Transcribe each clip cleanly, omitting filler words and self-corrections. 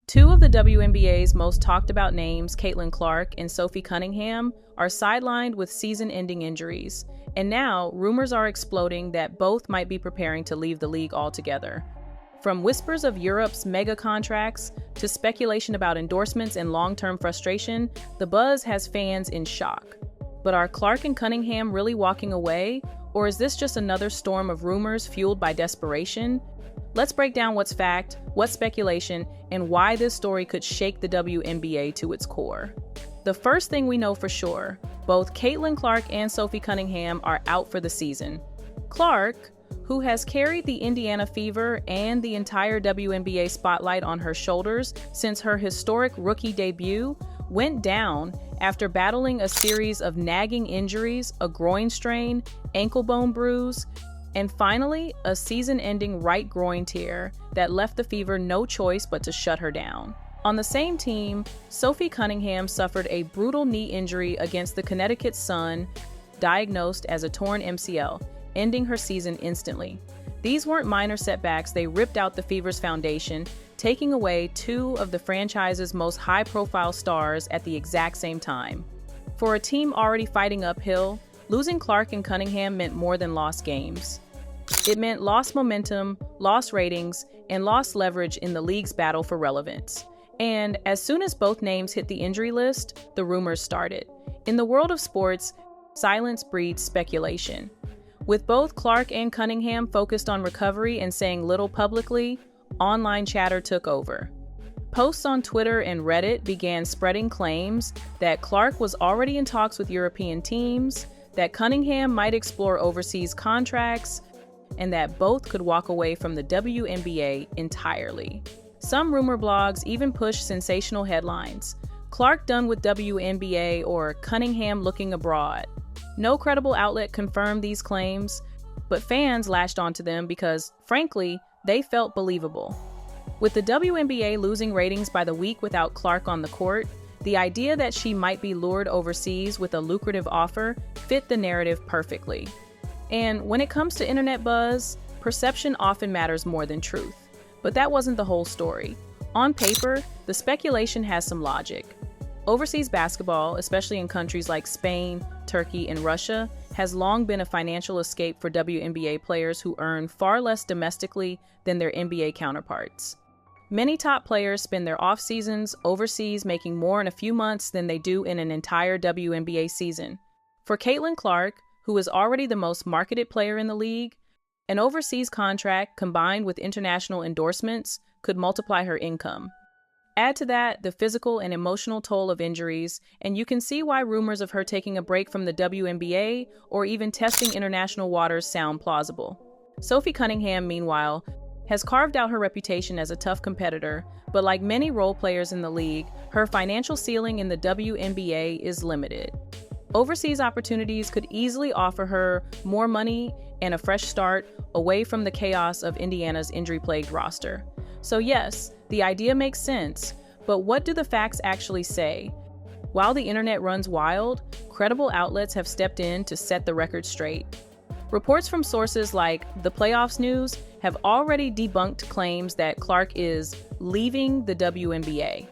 Two of the WNBA's most talked about names, Clark and Sophie Cunningham, are sidelined with season-ending injuries, and now rumors are exploding that both might be preparing to leave the league altogether. From whispers of Europe's mega contracts to speculation about endorsements and long-term frustration, the buzz has fans in shock. But are Clark and Cunningham really walking away, or is this just another storm of rumors fueled by desperation? Let's break down what's fact, what's speculation, and why this story could shake the WNBA to its core. The first thing we know for sure, both Clark and Sophie Cunningham are out for the season. Clark, who has carried the Indiana Fever and the entire WNBA spotlight on her shoulders since her historic rookie debut, went down after battling a series of nagging injuries, a groin strain, ankle bone bruise, and finally, a season-ending right groin tear that left the Fever no choice but to shut her down. On the same team, Sophie Cunningham suffered a brutal knee injury against the Connecticut Sun, diagnosed as a torn MCL, ending her season instantly. These weren't minor setbacks, they ripped out the Fever's foundation, taking away two of the franchise's most high-profile stars at the exact same time. For a team already fighting uphill, losing Clark and Cunningham meant more than lost games. It meant lost momentum, lost ratings, and lost leverage in the league's battle for relevance. And as soon as both names hit the injury list, the rumors started. In the world of sports, silence breeds speculation. With both Clark and Cunningham focused on recovery and saying little publicly, online chatter took over. Posts on Twitter and Reddit began spreading claims that Clark was already in talks with European teams, that Cunningham might explore overseas contracts, and that both could walk away from the WNBA entirely. Some rumor blogs even pushed sensational headlines: Clark done with WNBA or Cunningham looking abroad. No credible outlet confirmed these claims, but fans latched onto them because, frankly, they felt believable. With the WNBA losing ratings by the week without Clark on the court, the idea that she might be lured overseas with a lucrative offer fit the narrative perfectly. And when it comes to internet buzz, perception often matters more than truth. But that wasn't the whole story. On paper, the speculation has some logic. Overseas basketball, especially in countries like Spain, Turkey, and Russia, has long been a financial escape for WNBA players who earn far less domestically than their NBA counterparts. Many top players spend their off seasons overseas making more in a few months than they do in an entire WNBA season. For Clark, who is already the most marketed player in the league, an overseas contract combined with international endorsements could multiply her income. Add to that the physical and emotional toll of injuries, and you can see why rumors of her taking a break from the WNBA or even testing international waters sound plausible. Sophie Cunningham, meanwhile, has carved out her reputation as a tough competitor, but like many role players in the league, her financial ceiling in the WNBA is limited. Overseas opportunities could easily offer her more money and a fresh start away from the chaos of Indiana's injury-plagued roster. So yes, the idea makes sense, but what do the facts actually say? While the internet runs wild, credible outlets have stepped in to set the record straight. Reports from sources like The Playoffs News have already debunked claims that Clark is leaving the WNBA.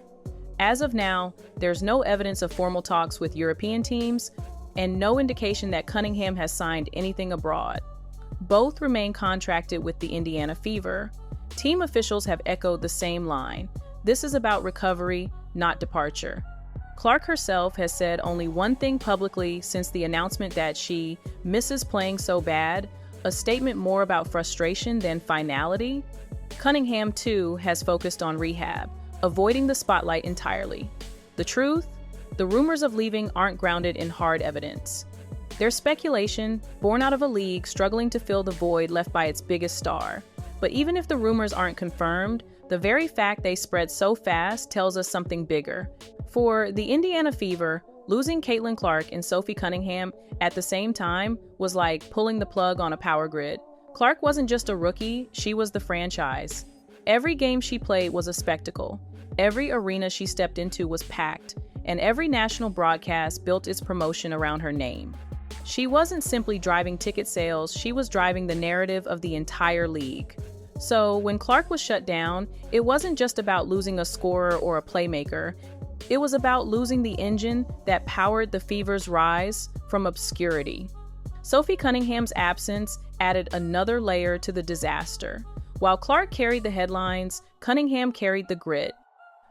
As of now, there's no evidence of formal talks with European teams and no indication that Cunningham has signed anything abroad. Both remain contracted with the Indiana Fever. Team officials have echoed the same line. This is about recovery, not departure. Clark herself has said only one thing publicly since the announcement that she misses playing so bad, a statement more about frustration than finality. Cunningham, too, has focused on rehab, avoiding the spotlight entirely. The truth? The rumors of leaving aren't grounded in hard evidence. They're speculation, born out of a league struggling to fill the void left by its biggest star. But even if the rumors aren't confirmed, the very fact they spread so fast tells us something bigger. For the Indiana Fever, losing Clark and Sophie Cunningham at the same time was like pulling the plug on a power grid. Clark wasn't just a rookie, she was the franchise. Every game she played was a spectacle. Every arena she stepped into was packed, and every national broadcast built its promotion around her name. She wasn't simply driving ticket sales, she was driving the narrative of the entire league. So when Clark was shut down, it wasn't just about losing a scorer or a playmaker. It was about losing the engine that powered the Fever's rise from obscurity. Sophie Cunningham's absence added another layer to the disaster. While Clark carried the headlines, Cunningham carried the grit.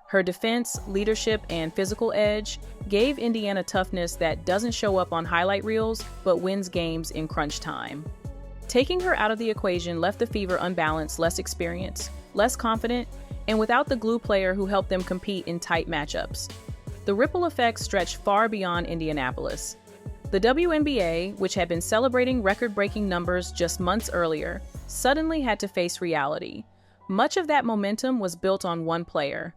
Her defense, leadership, and physical edge gave Indiana toughness that doesn't show up on highlight reels, but wins games in crunch time. Taking her out of the equation left the Fever unbalanced, less experienced, less confident, and without the glue player who helped them compete in tight matchups. The ripple effects stretched far beyond Indianapolis. The WNBA, which had been celebrating record-breaking numbers just months earlier, suddenly had to face reality. Much of that momentum was built on one player.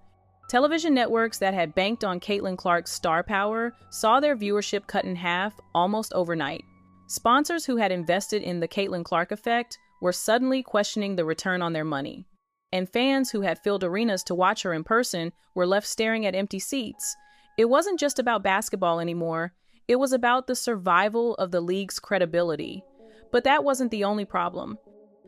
Television networks that had banked on Caitlin Clark's star power saw their viewership cut in half almost overnight. Sponsors who had invested in the Caitlin Clark effect were suddenly questioning the return on their money. And fans who had filled arenas to watch her in person were left staring at empty seats. It wasn't just about basketball anymore. It was about the survival of the league's credibility. But that wasn't the only problem.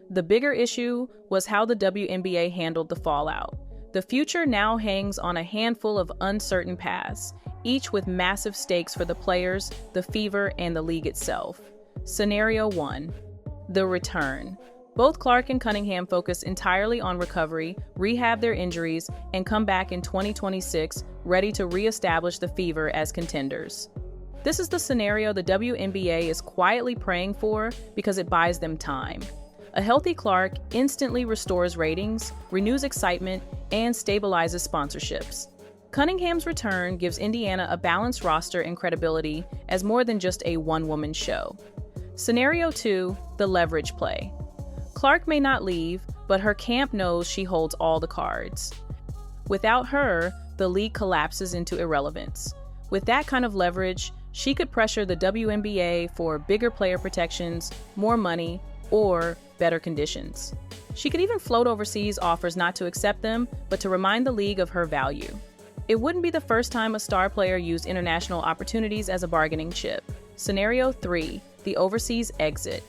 The bigger issue was how the WNBA handled the fallout. The future now hangs on a handful of uncertain paths, each with massive stakes for the players, the Fever, and the league itself. Scenario 1. The return. Both Clark and Cunningham focus entirely on recovery, rehab their injuries, and come back in 2026 ready to re-establish the Fever as contenders. This is the scenario the WNBA is quietly praying for because it buys them time. A healthy Clark instantly restores ratings, renews excitement, and stabilizes sponsorships. Cunningham's return gives Indiana a balanced roster and credibility as more than just a one-woman show. Scenario 2, the leverage play. Clark may not leave, but her camp knows she holds all the cards. Without her, the league collapses into irrelevance. With that kind of leverage, she could pressure the WNBA for bigger player protections, more money, or better conditions. She could even float overseas offers not to accept them, but to remind the league of her value. It wouldn't be the first time a star player used international opportunities as a bargaining chip. Scenario 3, the overseas exit.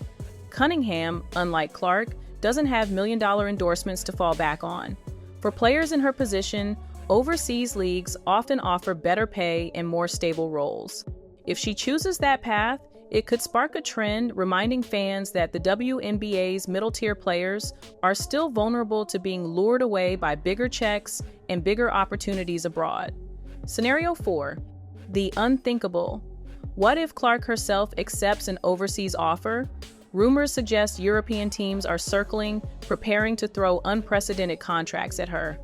Cunningham, unlike Clark, doesn't have million-dollar endorsements to fall back on. For players in her position, overseas leagues often offer better pay and more stable roles. If she chooses that path, it could spark a trend reminding fans that the WNBA's middle-tier players are still vulnerable to being lured away by bigger checks and bigger opportunities abroad. Scenario 4, the unthinkable. What if Clark herself accepts an overseas offer? Rumors suggest European teams are circling, preparing to throw unprecedented contracts at her.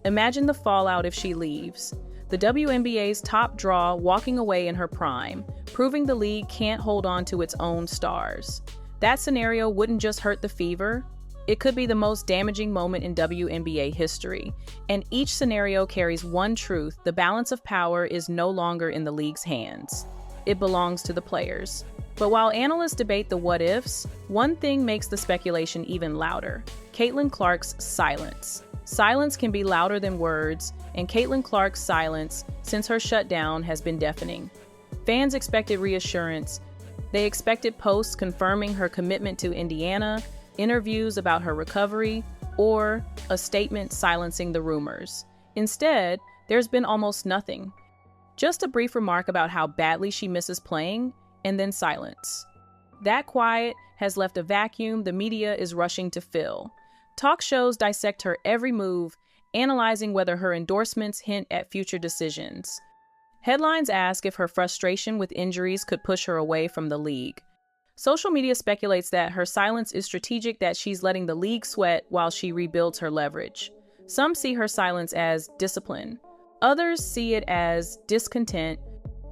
Imagine the fallout if she leaves. The WNBA's top draw walking away in her prime, proving the league can't hold on to its own stars. That scenario wouldn't just hurt the Fever, it could be the most damaging moment in WNBA history. And each scenario carries one truth: the balance of power is no longer in the league's hands. It belongs to the players. But while analysts debate the what-ifs, one thing makes the speculation even louder: Caitlin Clark's silence. Silence can be louder than words, and Caitlin Clark's silence, since her shutdown, has been deafening. Fans expected reassurance. They expected posts confirming her commitment to Indiana, interviews about her recovery, or a statement silencing the rumors. Instead, there's been almost nothing. Just a brief remark about how badly she misses playing, and then silence. That quiet has left a vacuum the media is rushing to fill. Talk shows dissect her every move, analyzing whether her endorsements hint at future decisions. Headlines ask if her frustration with injuries could push her away from the league. Social media speculates that her silence is strategic, that she's letting the league sweat while she rebuilds her leverage. Some see her silence as discipline. Others see it as discontent.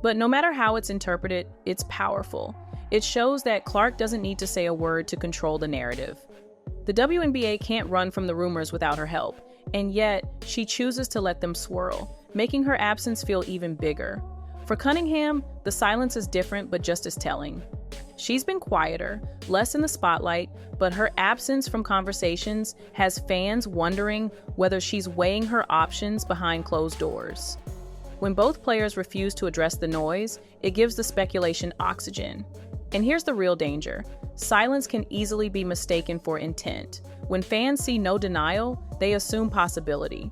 But no matter how it's interpreted, it's powerful. It shows that Clark doesn't need to say a word to control the narrative. The WNBA can't run from the rumors without her help, and yet she chooses to let them swirl, making her absence feel even bigger. For Cunningham, the silence is different but just as telling. She's been quieter, less in the spotlight, but her absence from conversations has fans wondering whether she's weighing her options behind closed doors. When both players refuse to address the noise, it gives the speculation oxygen. And here's the real danger. Silence can easily be mistaken for intent. When fans see no denial, they assume possibility.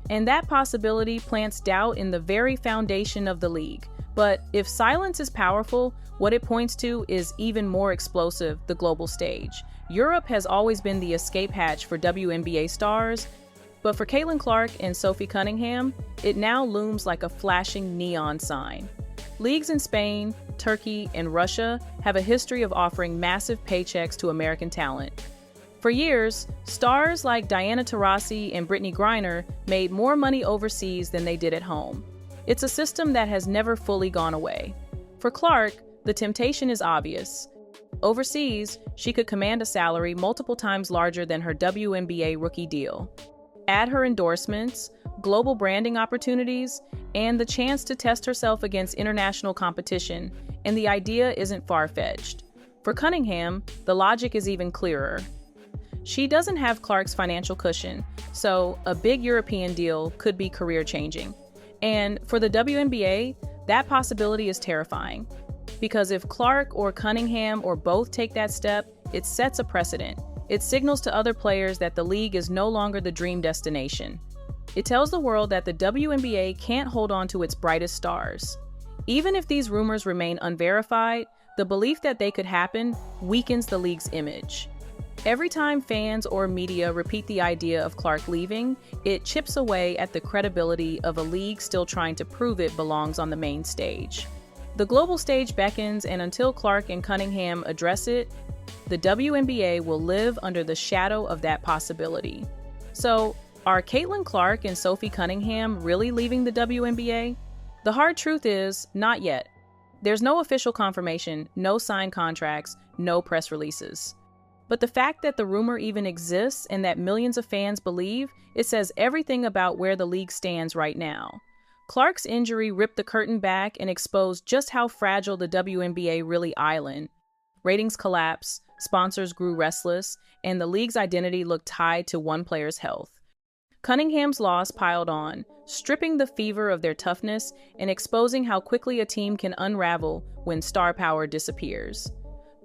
And that possibility plants doubt in the very foundation of the league. But if silence is powerful, what it points to is even more explosive: the global stage. Europe has always been the escape hatch for WNBA stars, but for Caitlin Clark and Sophie Cunningham, it now looms like a flashing neon sign. Leagues in Spain, Turkey, and Russia have a history of offering massive paychecks to American talent. For years, stars like Diana Taurasi and Brittany Griner made more money overseas than they did at home. It's a system that has never fully gone away. For Clark, the temptation is obvious. Overseas, she could command a salary multiple times larger than her WNBA rookie deal. Add her endorsements, global branding opportunities, and the chance to test herself against international competition, and the idea isn't far-fetched. For Cunningham, the logic is even clearer. She doesn't have Clark's financial cushion, so a big European deal could be career-changing. And for the WNBA, that possibility is terrifying. Because if Clark or Cunningham or both take that step, it sets a precedent. It signals to other players that the league is no longer the dream destination. It tells the world that the WNBA can't hold on to its brightest stars. Even if these rumors remain unverified, the belief that they could happen weakens the league's image. Every time fans or media repeat the idea of Clark leaving, it chips away at the credibility of a league still trying to prove it belongs on the main stage. The global stage beckons, and until Clark and Cunningham address it, the WNBA will live under the shadow of that possibility. So, are Caitlin Clark and Sophie Cunningham really leaving the WNBA? The hard truth is, not yet. There's no official confirmation, no signed contracts, no press releases. But the fact that the rumor even exists and that millions of fans believe, it says everything about where the league stands right now. Clark's injury ripped the curtain back and exposed just how fragile the WNBA really island. Ratings collapsed, sponsors grew restless, and the league's identity looked tied to one player's health. Cunningham's loss piled on, stripping the fever of their toughness and exposing how quickly a team can unravel when star power disappears.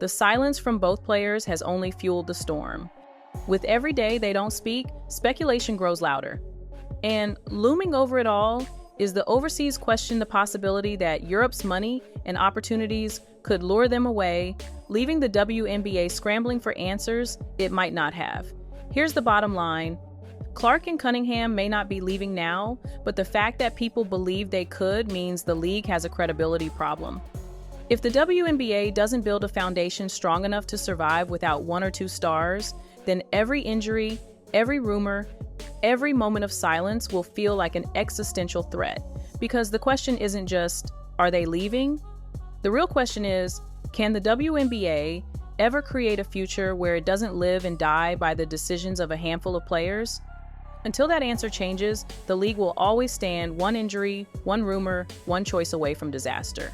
The silence from both players has only fueled the storm. With every day they don't speak, speculation grows louder. And looming over it all is the overseas question: the possibility that Europe's money and opportunities could lure them away, leaving the WNBA scrambling for answers it might not have. Here's the bottom line. Clark and Cunningham may not be leaving now, but the fact that people believe they could means the league has a credibility problem. If the WNBA doesn't build a foundation strong enough to survive without one or two stars, then every injury, every rumor, every moment of silence will feel like an existential threat. Because the question isn't just, are they leaving? The real question is, can the WNBA ever create a future where it doesn't live and die by the decisions of a handful of players? Until that answer changes, the league will always stand one injury, one rumor, one choice away from disaster.